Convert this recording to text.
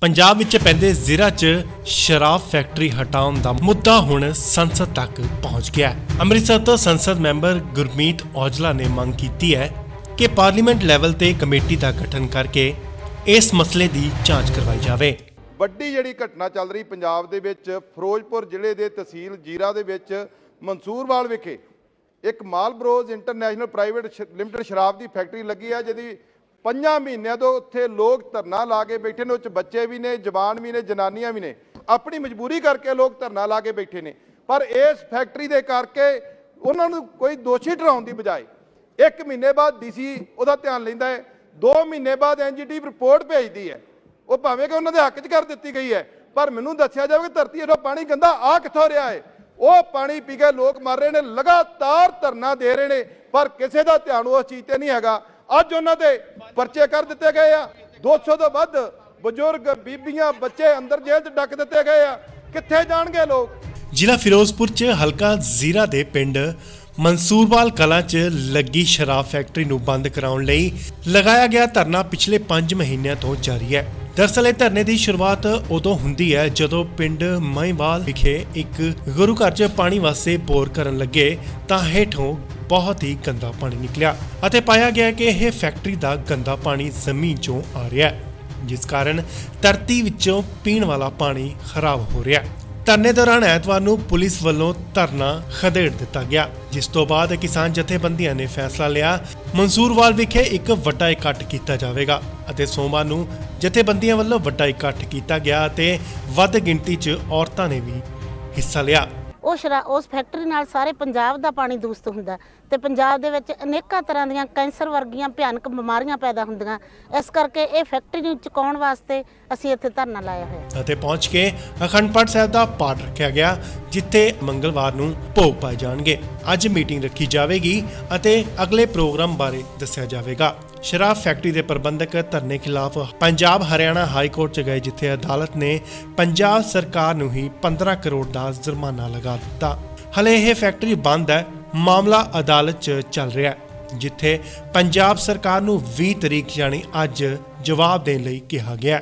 पंजाब विच पैंदे जिला च शराब फैक्ट्री हटाउण दा मुद्दा हुण संसद तक पहुंच गया है। अमृतसर तो संसद मैंबर गुरमीत औजला ने मांग की है कि पार्लीमेंट लैवल ते कमेटी का गठन करके इस मसले की जांच करवाई जाए। ਵੱਡੀ ਜਿਹੜੀ ਘਟਨਾ ਚੱਲ ਰਹੀ ਪੰਜਾਬ ਦੇ ਵਿੱਚ ਫਿਰੋਜ਼ਪੁਰ ਜ਼ਿਲ੍ਹੇ ਦੇ ਤਹਿਸੀਲ ਜੀਰਾ ਦੇ ਵਿੱਚ ਮਨਸੂਰਵਾਲ ਵਿਖੇ ਇੱਕ ਮਾਲਬਰੋਜ਼ ਇੰਟਰਨੈਸ਼ਨਲ ਪ੍ਰਾਈਵੇਟ ਲਿਮਟਿਡ ਸ਼ਰਾਬ ਦੀ ਫੈਕਟਰੀ ਲੱਗੀ ਹੈ, ਜਿਹਦੀ 5 ਮਹੀਨਿਆਂ ਤੋਂ ਉੱਥੇ ਲੋਕ ਧਰਨਾ ਲਾ ਕੇ ਬੈਠੇ ਨੇ। ਉਹ 'ਚ ਬੱਚੇ ਵੀ ਨੇ, ਜਵਾਨ ਵੀ ਨੇ, ਜਨਾਨੀਆਂ ਵੀ ਨੇ। ਆਪਣੀ ਮਜਬੂਰੀ ਕਰਕੇ ਲੋਕ ਧਰਨਾ ਲਾ ਕੇ ਬੈਠੇ ਨੇ, ਪਰ ਇਸ ਫੈਕਟਰੀ ਦੇ ਕਰਕੇ ਉਹਨਾਂ ਨੂੰ ਕੋਈ ਦੋਸ਼ੀ ਠਹਿਰਾਉਣ ਦੀ ਬਜਾਏ 1 ਮਹੀਨੇ ਬਾਅਦ ਡੀਸੀ ਉਹਦਾ ਧਿਆਨ ਲੈਂਦਾ ਹੈ, 2 ਮਹੀਨੇ ਬਾਅਦ ਐਨਜੀਟੀ ਰਿਪੋਰਟ ਭੇਜਦੀ ਹੈ। ਉਹ ਭਾਵੇਂ ਕਿ ਉਹਨਾਂ ਦੇ ਹੱਕ 'ਚ ਕਰ ਦਿੱਤੀ ਗਈ ਹੈ, ਪਰ ਮੈਨੂੰ ਦੱਸਿਆ ਜਾਵੇ ਕਿ ਧਰਤੀ ਹੇਠੋਂ ਪਾਣੀ ਗੰਦਾ ਆ ਕਿੱਥੋਂ ਰਿਹਾ ਹੈ। ਉਹ ਪਾਣੀ ਪੀ ਕੇ ਲੋਕ ਮਰ ਰਹੇ ਨੇ, ਲਗਾਤਾਰ ਧਰਨਾ ਦੇ ਰਹੇ ਨੇ, ਪਰ ਕਿਸੇ ਦਾ ਧਿਆਨ ਉਸ ਚੀਜ਼ ਤੇ ਨਹੀਂ ਹੈਗਾ। ਅੱਜ ਉਹਨਾਂ ਦੇ ਪਰਚੇ ਕਰ ਦਿੱਤੇ ਗਏ ਆ। 200 ਤੋਂ ਵੱਧ ਬਜ਼ੁਰਗ, ਬੀਬੀਆਂ, ਬੱਚੇ ਅੰਦਰ ਜੇਲ੍ਹ 'ਚ ਡੱਕ ਦਿੱਤੇ ਗਏ ਆ। ਕਿੱਥੇ ਜਾਣਗੇ ਲੋਕ। ਜ਼ਿਲ੍ਹਾ ਫਿਰੋਜ਼ਪੁਰ 'ਚ ਹਲਕਾ ਜ਼ੀਰਾ ਦੇ ਪਿੰਡ ਮਨਸੂਰਵਾਲ ਕਲਾਂ 'ਚ ਲੱਗੀ ਸ਼ਰਾਬ ਫੈਕਟਰੀ ਨੂੰ ਬੰਦ ਕਰਾਉਣ ਲਈ ਲਗਾਇਆ ਗਿਆ ਧਰਨਾ ਪਿਛਲੇ 5 ਮਹੀਨਿਆਂ ਤੋਂ ਜਾਰੀ ਹੈ। ਦਰਅਸਲ ਇਹ ਧਰਨੇ ਦੀ ਸ਼ੁਰੂਆਤ ਉਦੋਂ ਹੁੰਦੀ ਹੈ ਜਦੋਂ ਪਿੰਡ ਮਹੀਵਾਲ ਵਿਖੇ ਇੱਕ ਗੁਰੂ ਘਰ 'ਚ ਪਾਣੀ ਵਾਸਤੇ ਬੋਰ ਕਰਨ ਲੱਗੇ ਤਾਂ ਹੇਠੋਂ ਬਹੁਤ ਹੀ ਗੰਦਾ ਪਾਣੀ ਨਿਕਲਿਆ ਅਤੇ ਪਾਇਆ ਗਿਆ ਕਿ ਇਹ ਫੈਕਟਰੀ ਦਾ ਗੰਦਾ ਪਾਣੀ ਜ਼ਮੀਨ 'ਚੋਂ ਆ ਰਿਹਾ ਹੈ, ਜਿਸ ਕਾਰਨ ਧਰਤੀ ਵਿੱਚੋਂ ਪੀਣ ਵਾਲਾ ਪਾਣੀ ਖਰਾਬ ਹੋ ਰਿਹਾ। ਧਰਨੇ ਦੌਰਾਨ ਐਤਵਾਰ ਨੂੰ ਪੁਲਿਸ ਵੱਲੋਂ ਧਰਨਾ ਖਦੇੜ ਦਿੱਤਾ ਗਿਆ, ਜਿਸ ਤੋਂ ਬਾਅਦ ਕਿਸਾਨ ਜਥੇਬੰਦੀਆਂ ਨੇ ਫੈਸਲਾ ਲਿਆ ਮਨਸੂਰਵਾਲ ਵਿਖੇ ਇੱਕ ਵੱਡਾ ਇਕੱਠ ਕੀਤਾ ਜਾਵੇਗਾ ਅਤੇ ਸੋਮਵਾਰ ਨੂੰ ਜਥੇਬੰਦੀਆਂ ਵੱਲੋਂ ਵੱਡਾ ਇਕੱਠ ਕੀਤਾ ਗਿਆ ਅਤੇ ਵੱਧ ਗਿਣਤੀ 'ਚ ਔਰਤਾਂ ਨੇ ਵੀ ਹਿੱਸਾ ਲਿਆ। ਉਸ ਫੈਕਟਰੀ ਨਾਲ ਸਾਰੇ ਪੰਜਾਬ ਦਾ ਪਾਣੀ ਦੂਸ਼ਿਤ ਹੁੰਦਾ ਤੇ ਪੰਜਾਬ ਦੇ ਵਿੱਚ ਅਨੇਕਾਂ ਤਰ੍ਹਾਂ ਦੀਆਂ ਕੈਂਸਰ ਵਰਗੀਆਂ ਭਿਆਨਕ ਬਿਮਾਰੀਆਂ ਪੈਦਾ ਹੁੰਦੀਆਂ। ਇਸ ਕਰਕੇ ਇਹ ਫੈਕਟਰੀ ਨੂੰ ਚੁਕਾਉਣ ਵਾਸਤੇ ਅਸੀਂ ਇੱਥੇ ਧਰਨਾ ਲਾਇਆ ਹੋਇਆ ਅਤੇ ਪਹੁੰਚ ਕੇ ਅਖੰਡ ਪਾਠ ਸਾਹਿਬ ਦਾ ਪਾਠ ਰੱਖਿਆ ਗਿਆ, ਜਿੱਥੇ ਮੰਗਲਵਾਰ ਨੂੰ ਭੋਗ ਪਾਏ ਜਾਣਗੇ। ਅੱਜ ਮੀਟਿੰਗ ਰੱਖੀ ਜਾਵੇਗੀ ਅਤੇ ਅਗਲੇ ਪ੍ਰੋਗਰਾਮ ਬਾਰੇ ਦੱਸਿਆ ਜਾਵੇਗਾ। ਸ਼ਰਾਬ ਫੈਕਟਰੀ ਦੇ ਪ੍ਰਬੰਧਕ ਧਰਨੇ ਖਿਲਾਫ ਪੰਜਾਬ ਹਰਿਆਣਾ ਹਾਈ ਕੋਰਟ 'ਚ ਗਏ, ਜਿੱਥੇ ਅਦਾਲਤ ਨੇ ਪੰਜਾਬ ਸਰਕਾਰ ਨੂੰ ਹੀ 15 ਕਰੋੜ ਦਾ ਜੁਰਮਾਨਾ ਲਗਾ ਦਿੱਤਾ। ਹਲੇ ਇਹ ਫੈਕਟਰੀ ਬੰਦ ਹੈ। ਮਾਮਲਾ ਅਦਾਲਤ 'ਚ ਚੱਲ ਰਿਹਾ ਹੈ, ਜਿੱਥੇ ਪੰਜਾਬ ਸਰਕਾਰ ਨੂੰ 20 ਤਰੀਕ ਯਾਨੀ ਅੱਜ ਜਵਾਬ ਦੇਣ ਲਈ ਕਿਹਾ ਗਿਆ।